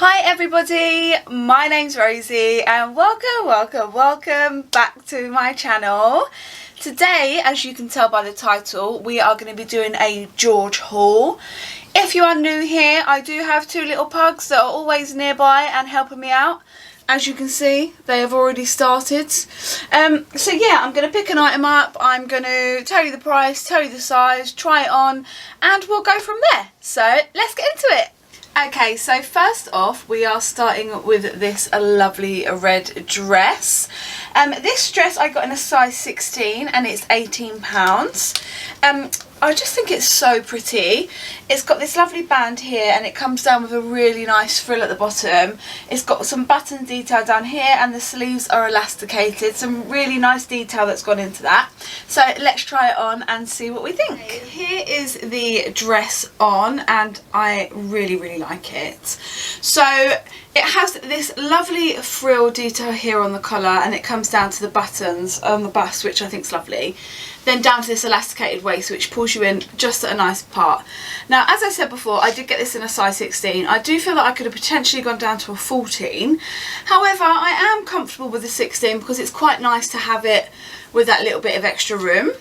Hi everybody, my name's Rosie and welcome back to my channel. Today, as you can tell by the title, we are going to be doing a George haul. If you are new here, I do have two little pugs that are always nearby and helping me out. As you can see, they have already started. So yeah, I'm going to pick an item up, I'm going to tell you the price, tell you the size, try it on, and we'll go from there. So let's get into it. Okay, so first off we are starting with this lovely red dress. This dress I got in a size 16 and it's £18. I just think it's so pretty. It's got this lovely band here and it comes down with a really nice frill at the bottom. It's got some button detail down here and the sleeves are elasticated. Some really nice detail that's gone into that. So let's try it on and see what we think. Okay, here is the dress on and I really like it. So it has this lovely frill detail here on the collar and it comes down to the buttons on the bust, which I think is lovely. Then down to this elasticated waist which pulls you in just at a nice part. Now, as I said before, I did get this in a size 16. I do feel that I could have potentially gone down to a 14. However, I am comfortable with the 16 because it's quite nice to have it with that little bit of extra room.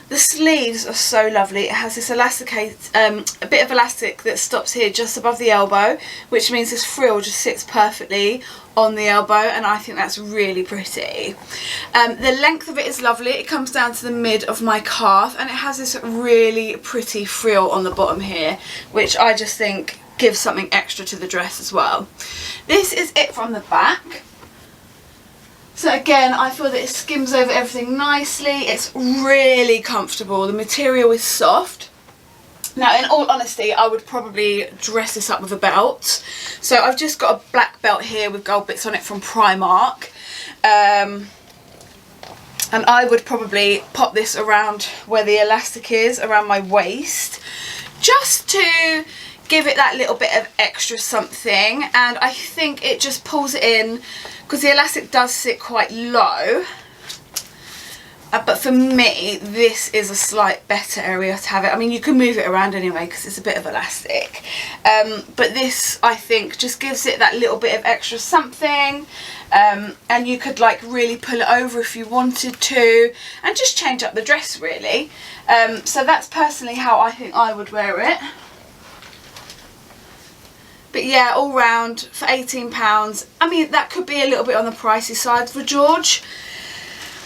The sleeves are so lovely. It has this a bit of elastic that stops here just above the elbow, which means this frill just sits perfectly on the elbow, and I think that's really pretty. The length of it is lovely. It comes down to the mid of my calf and it has this really pretty frill on the bottom here, which I just think gives something extra to the dress as well. This is it from the back. So again, I feel that it skims over everything nicely. It's really comfortable. The material is soft. Now, in all honesty, I would probably dress this up with a belt. So I've just got a black belt here with gold bits on it from Primark. And I would probably pop this around where the elastic is, around my waist, just to give it that little bit of extra something. And I think it just pulls it in because the elastic does sit quite low. But for me, this is a slight better area to have it. I mean, you can move it around anyway because it's a bit of elastic. But this, I think, just gives it that little bit of extra something. And you could like really pull it over if you wanted to and just change up the dress really. So that's personally how I think I would wear it. But yeah, all round for £18, I mean, that could be a little bit on the pricey side for George,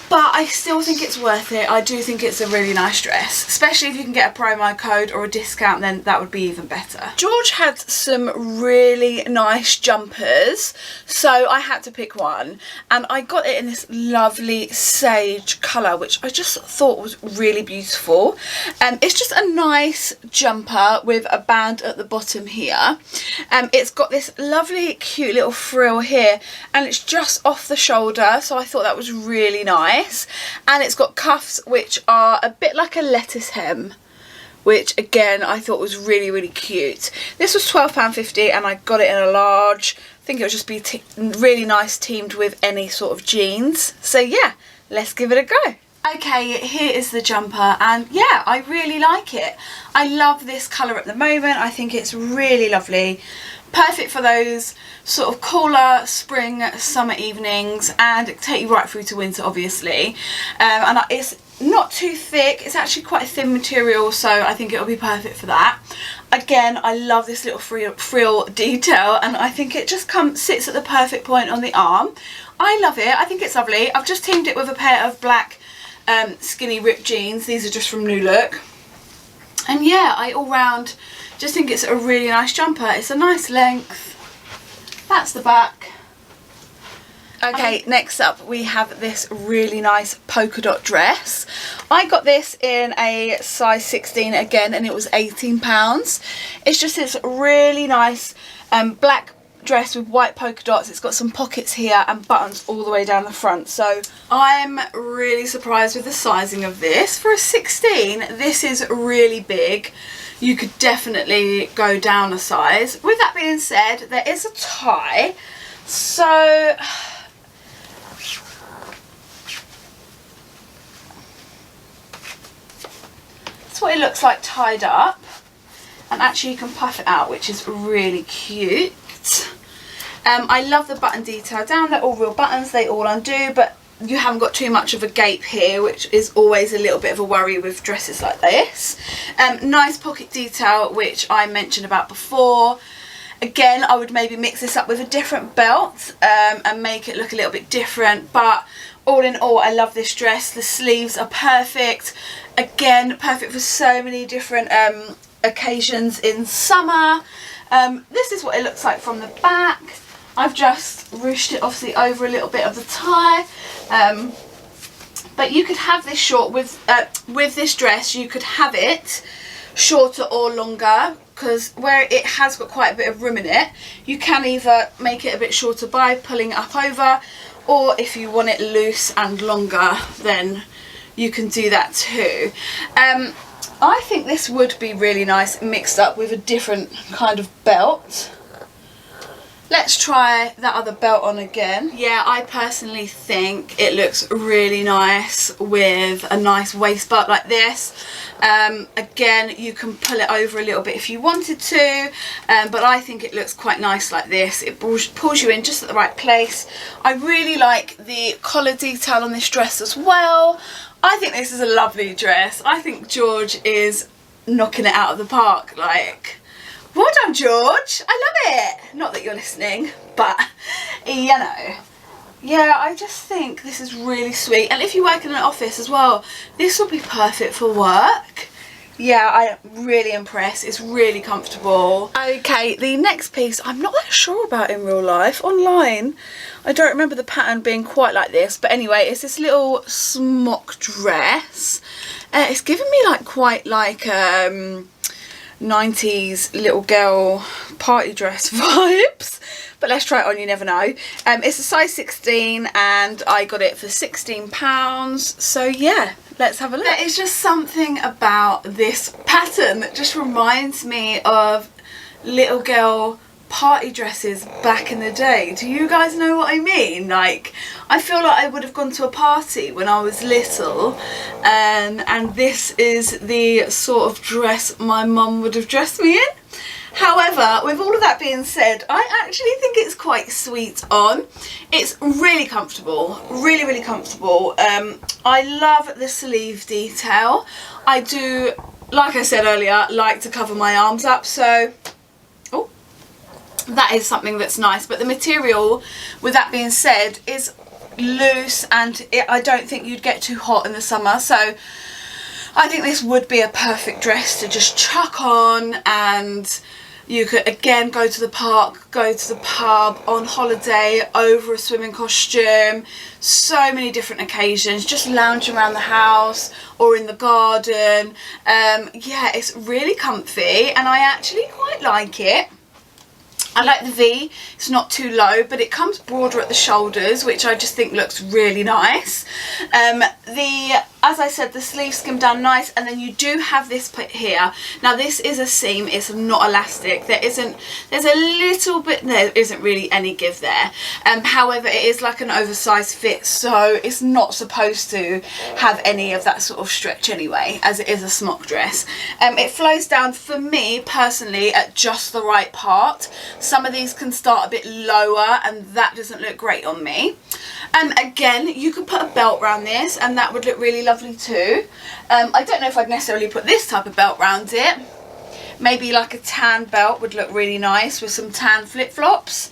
but I still think it's worth it. I do think it's a really nice dress, especially if you can get a promo code or a discount, then that would be even better. George had some really nice jumpers, so I had to pick one, and I got it in this lovely sage colour, which I just thought was really beautiful. It's just a nice jumper with a band at the bottom here. It's got this lovely cute little frill here and it's just off the shoulder, so I thought that was really nice. And it's got cuffs which are a bit like a lettuce hem, which again I thought was really cute. This was £12.50 and I got it in a large. I think it would just be really nice teamed with any sort of jeans. So yeah, let's give it a go. Okay, here is the jumper and yeah, I really like it. I love this colour at the moment. I think it's really lovely. Perfect for those sort of cooler spring summer evenings and take you right through to winter obviously. And it's not too thick, it's actually quite a thin material, so I think it'll be perfect for that. Again, I love this little frill detail and I think it just sits at the perfect point on the arm. I love it, I think it's lovely. I've just teamed it with a pair of black skinny ripped jeans. These are just from New Look. And yeah, I all round just think it's a really nice jumper. It's a nice length. That's the back. Okay, next up we have this really nice polka dot dress. I got this in a size 16 again and it was £18. It's just this really nice black dress with white polka dots. It's got some pockets here and buttons all the way down the front. So I'm really surprised with the sizing of this. For a 16, this is really big. You could definitely go down a size. With that being said, there is a tie. So that's what it looks like tied up. And actually you can puff it out, which is really cute. I love the button detail down. They're all real buttons, they all undo, but you haven't got too much of a gape here, which is always a little bit of a worry with dresses like this. Nice pocket detail, which I mentioned about before. Again, I would maybe mix this up with a different belt and make it look a little bit different, but all in all, I love this dress. The sleeves are perfect. Again, perfect for so many different occasions in summer. This is what it looks like from the back. I've just ruched it obviously over a little bit of the tie, but you could have this short with this dress. You could have it shorter or longer, because where it has got quite a bit of room in it, you can either make it a bit shorter by pulling it up over, or if you want it loose and longer, then you can do that too. I think this would be really nice mixed up with a different kind of belt. Let's try that other belt on again. Yeah, I personally think it looks really nice with a nice waist belt like this. Again, you can pull it over a little bit if you wanted to, but I think it looks quite nice like this. It pulls you in just at the right place. I really like the collar detail on this dress as well. I think this is a lovely dress. I think George is knocking it out of the park. Like, well done, George. I love it. Not that you're listening, but you know. Yeah, I just think this is really sweet. And if you work in an office as well, this will be perfect for work. Yeah, I'm really impressed. It's really comfortable. Okay, the next piece I'm not that sure about in real life. Online, I don't remember the pattern being quite like this. But anyway, it's this little smock dress. It's giving me like quite like 90s little girl party dress vibes, but let's try it on, you never know. It's a size 16 and I got it for £16, so yeah, let's have a look. There is just something about this pattern that just reminds me of little girl party dresses back in the day. Do you guys know what I mean? Like, I feel like I would have gone to a party when I was little, and this is the sort of dress my mum would have dressed me in. However, with all of that being said, I actually think it's quite sweet on. It's really comfortable, really, really comfortable. I love the sleeve detail. I do, like I said earlier, like to cover my arms up, so that is something that's nice. But the material, with that being said, is loose, and I don't think you'd get too hot in the summer, so I think this would be a perfect dress to just chuck on, and you could again go to the park, go to the pub, on holiday, over a swimming costume, so many different occasions, just lounge around the house or in the garden. Yeah, it's really comfy and I actually quite like it. I like the V, it's not too low, but it comes broader at the shoulders, which I just think looks really nice. As I said, the sleeves skim down nice, and then you do have this put here. Now this is a seam, it's not elastic. There's a little bit, there isn't really any give there. However, it is like an oversized fit, so it's not supposed to have any of that sort of stretch anyway, as it is a smock dress. It flows down, for me personally, at just the right part. Some of these can start a bit lower and that doesn't look great on me. Again, you could put a belt around this and that would look really lovely too. I don't know if I'd necessarily put this type of belt around it. Maybe like a tan belt would look really nice with some tan flip-flops.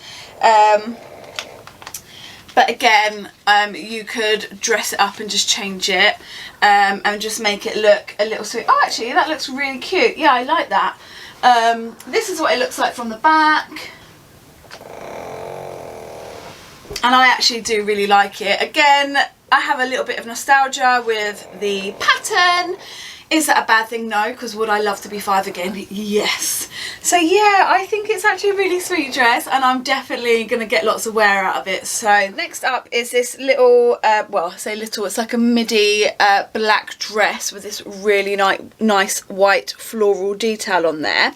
But again, you could dress it up and just change it and just make it look a little sweet. Oh, actually, that looks really cute. Yeah, I like that. This is what it looks like from the back. And I actually do really like it. Again, I have a little bit of nostalgia with the pattern. Is that a bad thing? No, because would I love to be 5 again? Yes. So yeah, I think it's actually a really sweet dress and I'm definitely going to get lots of wear out of it. So next up is this little, well, I say little, it's like a midi black dress with this really nice white floral detail on there.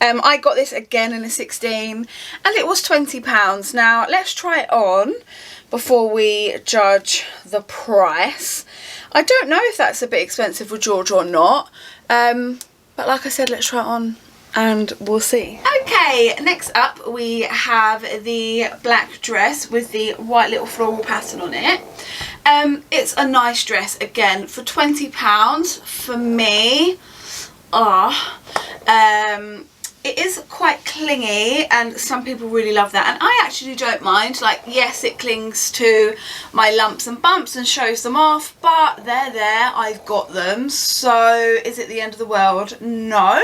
I got this again in a 16 and it was £20. Now let's try it on before we judge the price. I don't know if that's a bit expensive for George or not, but like I said, let's try it on and we'll see. Okay, next up we have the black dress with the white little floral pattern on it. It's a nice dress, again, for £20 for me. It is quite clingy and some people really love that, and I actually don't mind. Like, yes, it clings to my lumps and bumps and shows them off, but they're there, I've got them, so is it the end of the world? No.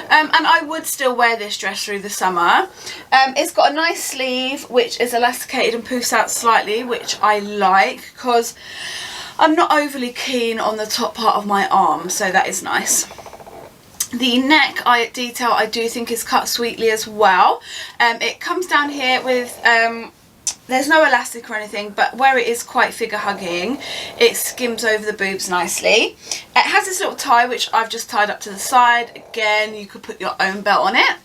And I would still wear this dress through the summer. It's got a nice sleeve which is elasticated and poofs out slightly, which I like because I'm not overly keen on the top part of my arm, so that is nice. The neck detail I do think is cut sweetly as well. It comes down here with, there's no elastic or anything, but where it is quite figure hugging, it skims over the boobs nicely. It has this little tie which I've just tied up to the side. Again, you could put your own belt on it.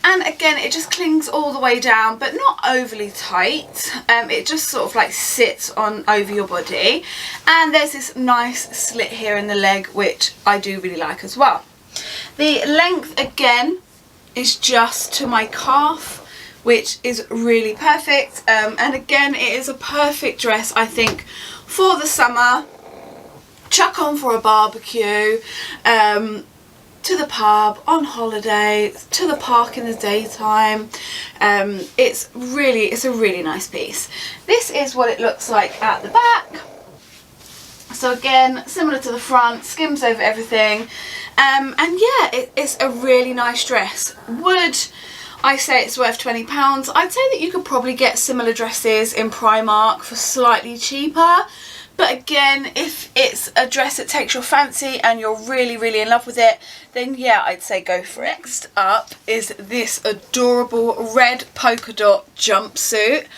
And again, it just clings all the way down, but not overly tight. It just sort of like sits on over your body. And there's this nice slit here in the leg, which I do really like as well. The length again is just to my calf, which is really perfect, and again it is a perfect dress I think for the summer. Chuck on for a barbecue, to the pub, on holiday, to the park in the daytime. It's a really nice piece. This is what it looks like at the back. So again, similar to the front, skims over everything. And yeah, it's a really nice dress. Would I say it's worth £20? I'd say that you could probably get similar dresses in Primark for slightly cheaper. But again, if it's a dress that takes your fancy and you're really in love with it, then yeah, I'd say go for it. Next up is this adorable red polka dot jumpsuit.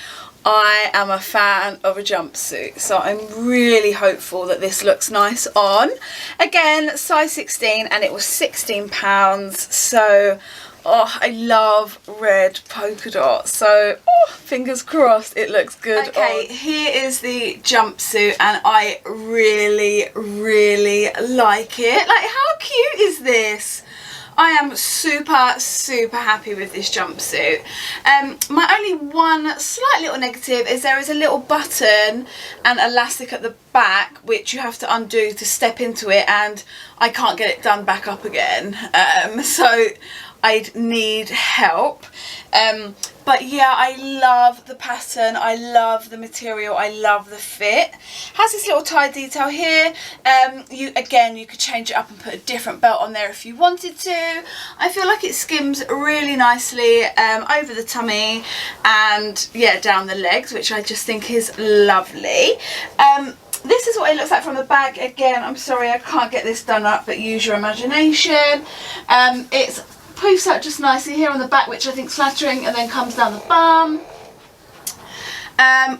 I am a fan of a jumpsuit, so I'm really hopeful that this looks nice on. Again, size 16, and it was £16, so I love red polka dot, so fingers crossed it looks good. Okay, here is the jumpsuit, and I really like it. Like, how cute is this? I am super happy with this jumpsuit. My only one slight little negative is there is a little button and elastic at the back which you have to undo to step into it, and I can't get it done back up again, so I'd need help. But yeah, I love the pattern, I love the material, I love the fit. Has this little tie detail here. You could change it up and put a different belt on there if you wanted to. I feel like it skims really nicely over the tummy and yeah, down the legs, which I just think is lovely. This is what it looks like from the back. Again, I'm sorry I can't get this done up, but use your imagination. It's poofs out just nicely here on the back, which I think is flattering, and then comes down the bum.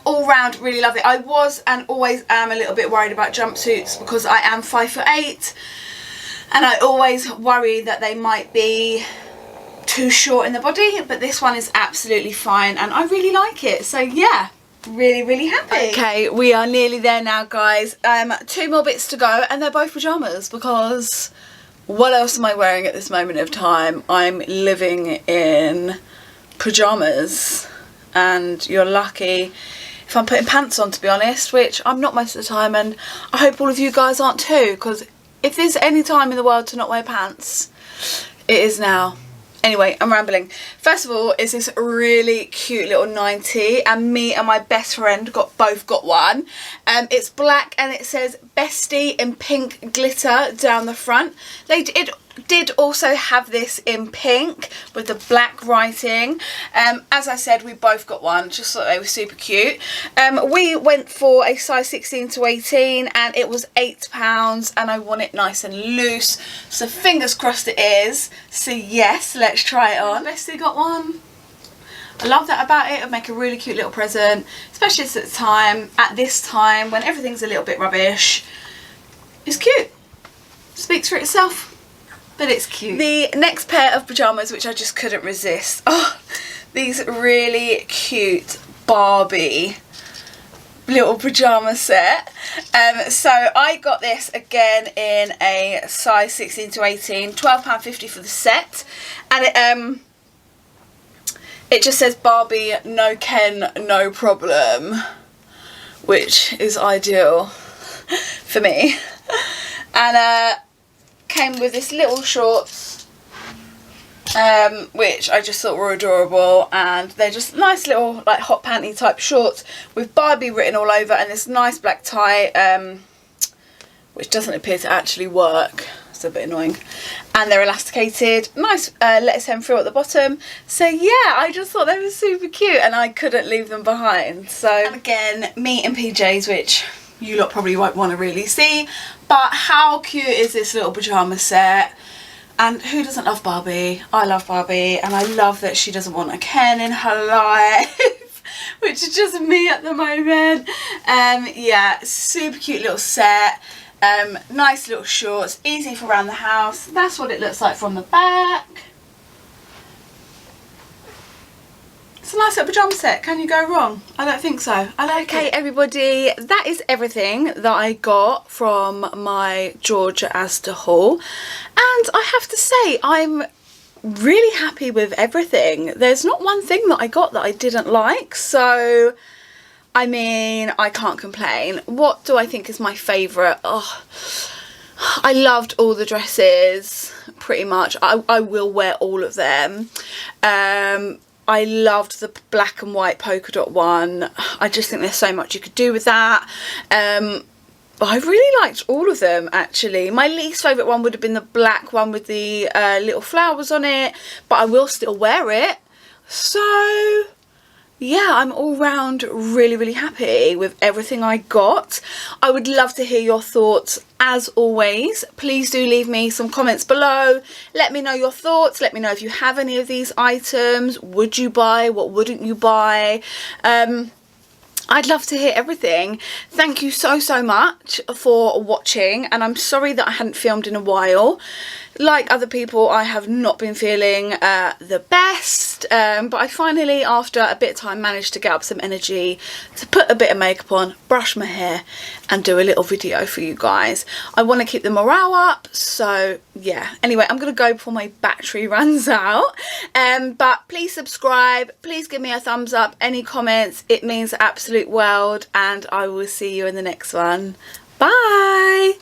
All round really love it. I was and always am a little bit worried about jumpsuits because I am 5'8", and I always worry that they might be too short in the body, but this one is absolutely fine and I really like it. So yeah, really happy. Okay, we are nearly there now, guys. 2 more bits to go, and they're both pyjamas because what else am I wearing at this moment of time? I'm living in pyjamas, and you're lucky if I'm putting pants on, to be honest, which I'm not most of the time, and I hope all of you guys aren't too, because if there's any time in the world to not wear pants, it is now. Anyway, I'm rambling. First of all, is this really cute little 90, and me and my best friend both got one. It's black and it says Bestie in pink glitter down the front. They did also have this in pink with the black writing. As I said, we both got one, just thought they were super cute. We went for a size 16 to 18 and it was £8, and I want it nice and loose, so fingers crossed it is. So yes, let's try it on. Bestie got one. I love that about it. It'll make a really cute little present, especially at this time when everything's a little bit rubbish. It's cute. Speaks for itself. But it's cute. The next pair of pyjamas, which I just couldn't resist. Oh, these really cute Barbie little pajama set. So I got this again in a size 16 to 18, £12.50 for the set, and it just says Barbie, no Ken, no problem, which is ideal for me. And came with this little shorts, which I just thought were adorable, and they're just nice little like hot panty type shorts with Barbie written all over, and this nice black tie, which doesn't appear to actually work. It's a bit annoying. And they're elasticated, nice lettuce hem frill at the bottom. So yeah, I just thought they were super cute and I couldn't leave them behind. So, and again, me in PJs, which you lot probably won't want to really see, but how cute is this little pajama set? And who doesn't love Barbie? I love Barbie, and I love that she doesn't want a Ken in her life, which is just me at the moment. Yeah, super cute little set. Nice little shorts, easy for around the house. That's what it looks like from the back. It's a nice little pajama set. Can you go wrong? I don't think so. Okay, everybody, that is everything that I got from my George ASDA haul, and I have to say I'm really happy with everything. There's not one thing that I got that I didn't like, so I mean, I can't complain. What do I think is my favourite? Oh, I loved all the dresses, pretty much. I will wear all of them. I loved the black and white polka dot one. I just think there's so much you could do with that. But I really liked all of them, actually. My least favourite one would have been the black one with the little flowers on it, but I will still wear it. So yeah, I'm all round really happy with everything I got. I would love to hear your thoughts as always. Please do leave me some comments below. Let me know your thoughts. Let me know if you have any of these items. Would you buy? What wouldn't you buy? I'd love to hear everything. Thank you so much for watching, and I'm sorry that I hadn't filmed in a while. Like other people, I have not been feeling the best, but I finally, after a bit of time, managed to get up some energy to put a bit of makeup on, brush my hair, and do a little video for you guys. I want to keep the morale up, so yeah. Anyway, I'm going to go before my battery runs out, but please subscribe, please give me a thumbs up, any comments, it means the absolute world, and I will see you in the next one. Bye!